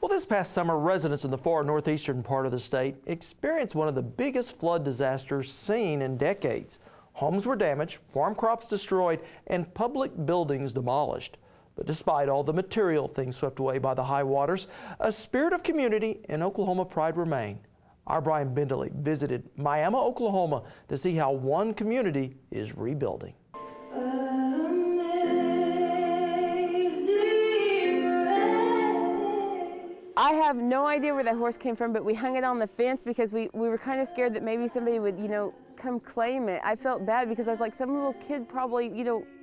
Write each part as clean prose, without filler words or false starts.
Well, this past summer, residents in the far northeastern part of the state experienced one of the biggest flood disasters seen in decades. Homes were damaged, farm crops destroyed, and public buildings demolished. But despite all the material things swept away by the high waters, a spirit of community and Oklahoma pride remain. Our Brian Bindley visited Miami, Oklahoma to see how one community is rebuilding. I have no idea where that horse came from, but we hung it on the fence because we were kind of scared that maybe somebody would, come claim it. I felt bad because I was like, some little kid probably,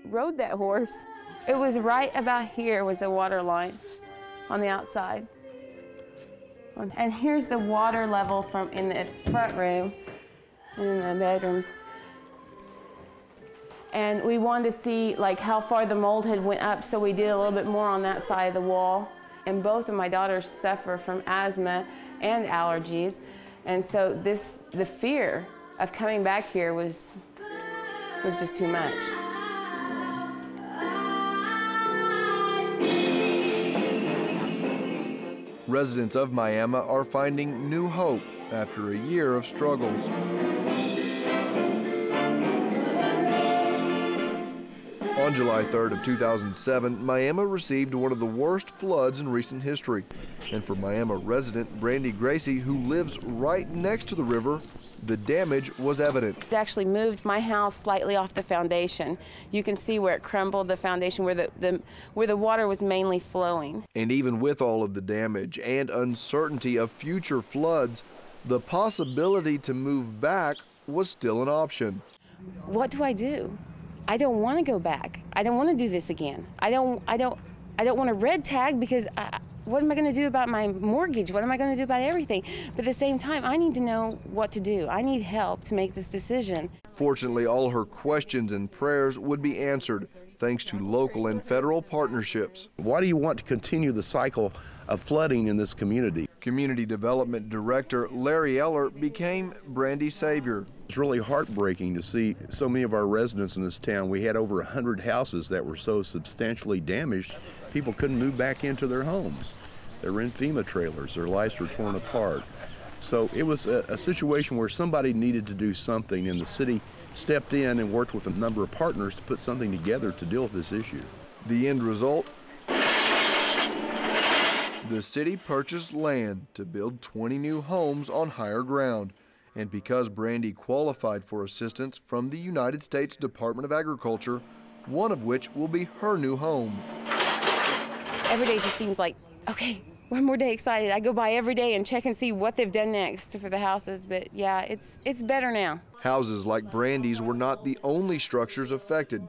rode that horse. It was right about here was the water line on the outside. And here's the water level from in the front room and in the bedrooms. And we wanted to see like how far the mold had went up, so we did a little bit more on that side of the wall. And both of my daughters suffer from asthma and allergies. And so the fear of coming back here was just too much. Residents of Miami are finding new hope after a year of struggles. On July 3rd of 2007, Miami received one of the worst floods in recent history. And for Miami resident Brandy Gracie, who lives right next to the river, the damage was evident. It actually moved my house slightly off the foundation. You can see where it crumbled, the foundation where the water was mainly flowing. And even with all of the damage and uncertainty of future floods, the possibility to move back was still an option. What do? I don't want to go back. I don't want to do this again. I don't want to red tag because what am I going to do about my mortgage? What am I going to do about everything? But at the same time, I need to know what to do. I need help to make this decision. Fortunately, all her questions and prayers would be answered thanks to local and federal partnerships. Why do you want to continue the cycle of flooding in this community? Community Development Director Larry Eller became Brandy's savior. It's really heartbreaking to see so many of our residents in this town. We had over 100 houses that were so substantially damaged, people couldn't move back into their homes. They were in FEMA trailers, their lives were torn apart. So it was a situation where somebody needed to do something, and the city stepped in and worked with a number of partners to put something together to deal with this issue. The end result? The city purchased land to build 20 new homes on higher ground. And because Brandy qualified for assistance from the United States Department of Agriculture, one of which will be her new home. Every day just seems like, okay, one more day excited. I go by every day and check and see what they've done next for the houses, but yeah, it's better now. Houses like Brandy's were not the only structures affected.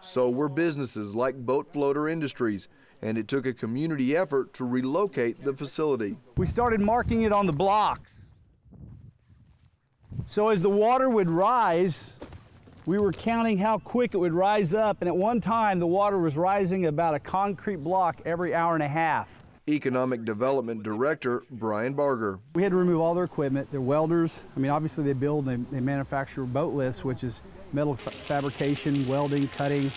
So were businesses like Boat Floater Industries, and it took a community effort to relocate the facility. We started marking it on the blocks. So as the water would rise, we were counting how quick it would rise up, and at one time the water was rising about a concrete block every hour and a half. Economic Development Director Brian Barger. We had to remove all their equipment. They're welders. I mean, obviously they build and they manufacture boat lifts, which is metal fabrication, welding, cutting,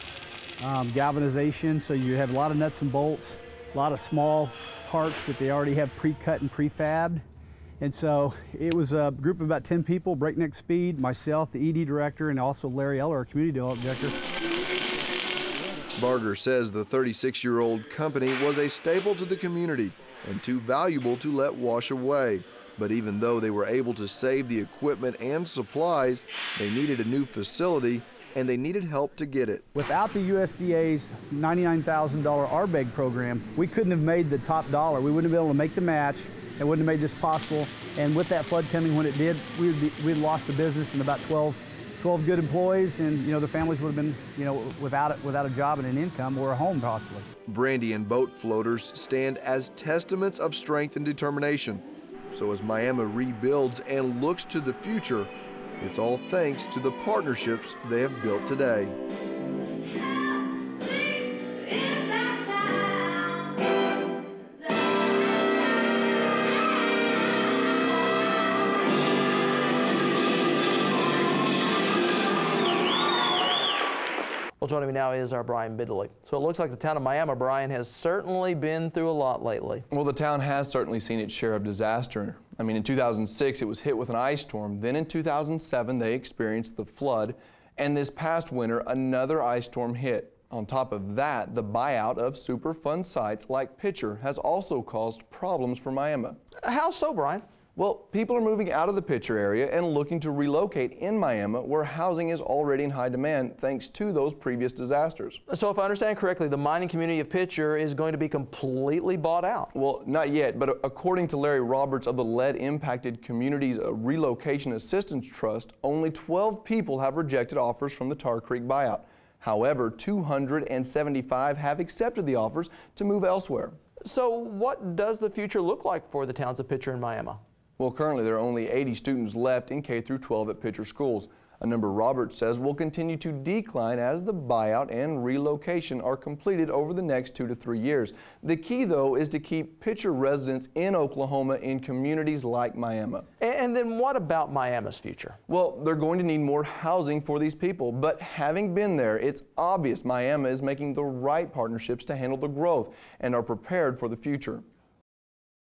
galvanization. So you have a lot of nuts and bolts, a lot of small parts that they already have pre-cut and prefabbed. And so it was a group of about 10 people, breakneck speed, myself, the ED director, and also Larry Eller, our community development director. Barger says the 36-year-old company was a staple to the community and too valuable to let wash away. But even though they were able to save the equipment and supplies, they needed a new facility and they needed help to get it. Without the USDA's $99,000 RBEG program, we couldn't have made the top dollar. We wouldn't have been able to make the match. It wouldn't have made this possible. And with that flood coming when it did, we'd lost the business and about 12 good employees, and the families would have been without a job and an income or a home possibly. Brandy and Boat Floaters stand as testaments of strength and determination. So as Miami rebuilds and looks to the future, it's all thanks to the partnerships they have built today. Well, joining me now is our Brian Bidley. So it looks like the town of Miami, Brian, has certainly been through a lot lately. Well, the town has certainly seen its share of disaster. I mean, in 2006, it was hit with an ice storm. Then in 2007, they experienced the flood. And this past winter, another ice storm hit. On top of that, the buyout of Superfund sites like Pitcher has also caused problems for Miami. How so, Brian? Well, people are moving out of the Pitcher area and looking to relocate in Miami, where housing is already in high demand thanks to those previous disasters. So if I understand correctly, the mining community of Pitcher is going to be completely bought out. Well, not yet, but according to Larry Roberts of the Lead Impacted Communities Relocation Assistance Trust, only 12 people have rejected offers from the Tar Creek buyout. However, 275 have accepted the offers to move elsewhere. So what does the future look like for the towns of Pitcher and Miami? Well, currently there are only 80 students left in K through 12 at Pitcher schools. A number Roberts says will continue to decline as the buyout and relocation are completed over the next 2 to 3 years. The key, though, is to keep Pitcher residents in Oklahoma in communities like Miami. And then what about Miami's future? Well, they're going to need more housing for these people, but having been there, it's obvious Miami is making the right partnerships to handle the growth and are prepared for the future.